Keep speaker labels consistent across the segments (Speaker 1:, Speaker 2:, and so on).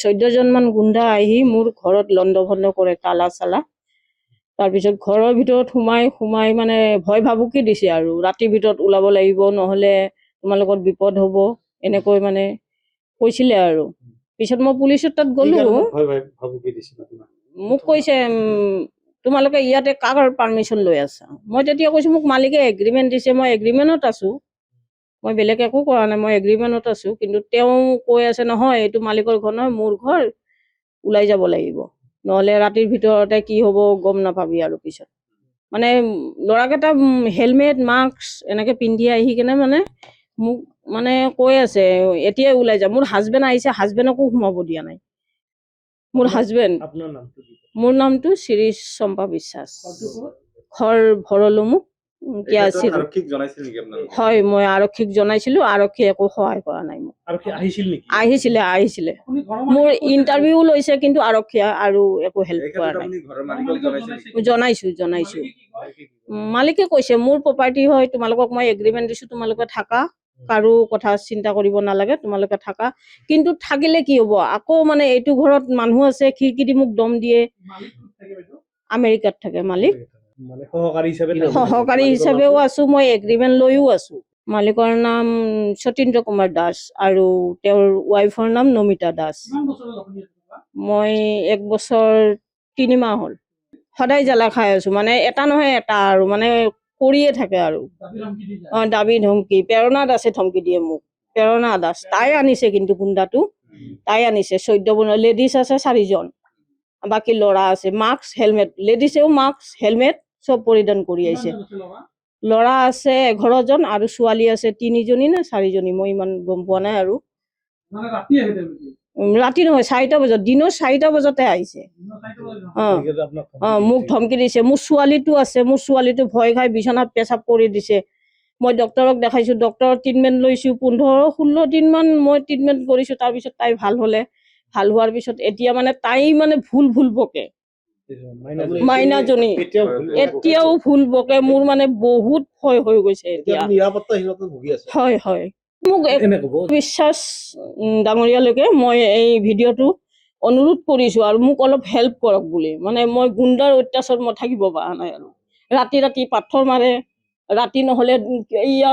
Speaker 1: 14জন মান গুণ্ডা আহি মোৰ ঘৰত লণ্ডভণ্ড কৰে, তালা চালা। তাৰপিছত ঘৰৰ ভিতৰত সোমাই মানে ভয় ভাবুকি দিছে আৰু ৰাতিৰ ভিতৰত ওলাব লাগিব, নহ'লে তোমাৰ লগত বিপদ হ'ব, এনেকৈ মানে কৈছিলে আৰু। পিছত মই পুলিচৰ তাত গ'লো। মোক কৈছে তোমালোকে ইয়াতে কাৰ পাৰ্মিশ্যন লৈ আছা? মই তেতিয়া কৈছোঁ মোক মালিকে এগ্ৰিমেণ্ট দিছে, মই এগ্ৰিমেণ্টত আছোঁ, মই বেলেগ একো কৰা নাই, মই এগ্ৰিমেণ্টত আছোঁ। কিন্তু তেওঁ কৈ আছে নহয় এইটো মালিকৰ ঘৰ নহয়, মোৰ ঘৰ, ওলাই যাব লাগিব, নহ'লে ৰাতিৰ ভিতৰতে কি হ'ব গম নাপাবি আৰু। পিছত মানে ল'ৰাকেইটা হেলমেট মাস্ক এনেকৈ পিন্ধি আহি কিনে মানে মোক মানে কৈ আছে এতিয়াই ওলাই যা। মোৰ হাজবেণ্ড আহিছে, হাজবেণ্ডকো সোমাব দিয়া নাই। মোৰ হাজবেণ্ড, মোৰ নামটো শিৰিষ চম্পা বিশ্বাস, ঘৰ ভৰলুমুখ। হয়, মই আৰক্ষীক জনাইছিলো, আৰক্ষীয়ে একো সহায় কৰা নাই মোক। আহিছিলে মোৰ ইণ্টাৰভিউ লৈছে, কিন্তু আৰক্ষীয়ে আৰু একো হেল্প কৰা নাই। জনাইছো। মালিকে কৈছে মোৰ প্ৰপাৰ্টি হয়, তোমালোকক মই এগ্ৰিমেণ্ট দিছো, তোমালোকে থাকা, কাৰো কথা চিন্তা কৰিব নালাগে, তোমালোকে থাকা। কিন্তু থাকিলে কি হ'ব, আকৌ মানে এইটো ঘৰত মানুহ আছে, খিৰিকী দি মোক দম দিয়ে। আমেৰিকাত থাকে মালিক, সহকাৰী হিচাপেও আছো, মই এগ্ৰিমেণ্ট লৈও আছো। মালিকৰ নাম সতীন্দ্ৰ কুমাৰ দাস আৰু তেওঁৰ ৱাইফৰ নাম নমিতা দাস। মই 1 বছৰ 3 মাহ হ'ল সদায় জ্বালা খাই আছো, মানে এটা নহয় এটা আৰু মানে কৰিয়ে থাকে আৰু। দাবী ধমকি, প্ৰেৰণা দাসে ধমকি দিয়ে মোক, প্ৰেৰণা দাস। তাই আনিছে কিন্তু গুণ্ডাটো, তাই আনিছে। 14 লেডিজ আছে 4জন, বাকী ল'ৰা আছে। মাস্ক হেলমেট, লেডিছেও মাস্ক হেলমেট চব পৰিধান কৰি আহিছে। ল'ৰা আছে 11জন আৰু ছোৱালী আছে 3জনী নে 4জনী, মই ইমান গম পোৱা নাই আৰু। ৰাতি নহয় 4টা বজাত, দিনৰ 4টা বজাতে আহিছে। মোক ধমকি দিছে। মোৰ ছোৱালীটো আছে, মোৰ ছোৱালীটো ভয় খাই বিচনাত পেচাব কৰি দিছে। মই ডক্তৰক দেখাইছো, ডক্তৰৰ ট্ৰিটমেণ্ট লৈছো, 15-16 দিন মান মই ট্ৰিটমেণ্ট কৰিছো। তাৰপিছত তাই ভাল হ'লে, ভাল হোৱাৰ পিছত এতিয়া মানে তাই মানে ভুল বকে, মাইনাজনী এতিয়াও ভুল বকে। মোৰ মানে বহুত ভয় হৈ গৈছে এতিয়া। হয়, মোক বিশ্বাস ডাঙৰীয়ালৈকে মই এই ভিডিঅ'টো অনুৰোধ কৰিছো আৰু মোক অলপ হেল্প কৰক বুলি। মানে মই গুণ্ডাৰ অত্যাচাৰ মই থাকিব পৰা নাই আৰু। ৰাতি পাথৰ মাৰে, ৰাতি নহ'লে এইয়া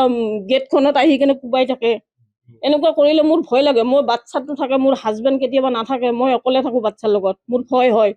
Speaker 1: গেটখনত আহি কেনে কোবাই থাকে। এনেকুৱা কৰিলে মোৰ ভয় লাগে। মোৰ বাচ্ছাটো থাকে, মোৰ হাজবেণ্ড কেতিয়াবা নাথাকে, মই অকলে থাকো বাচ্ছাৰ লগত, মোৰ ভয় হয়।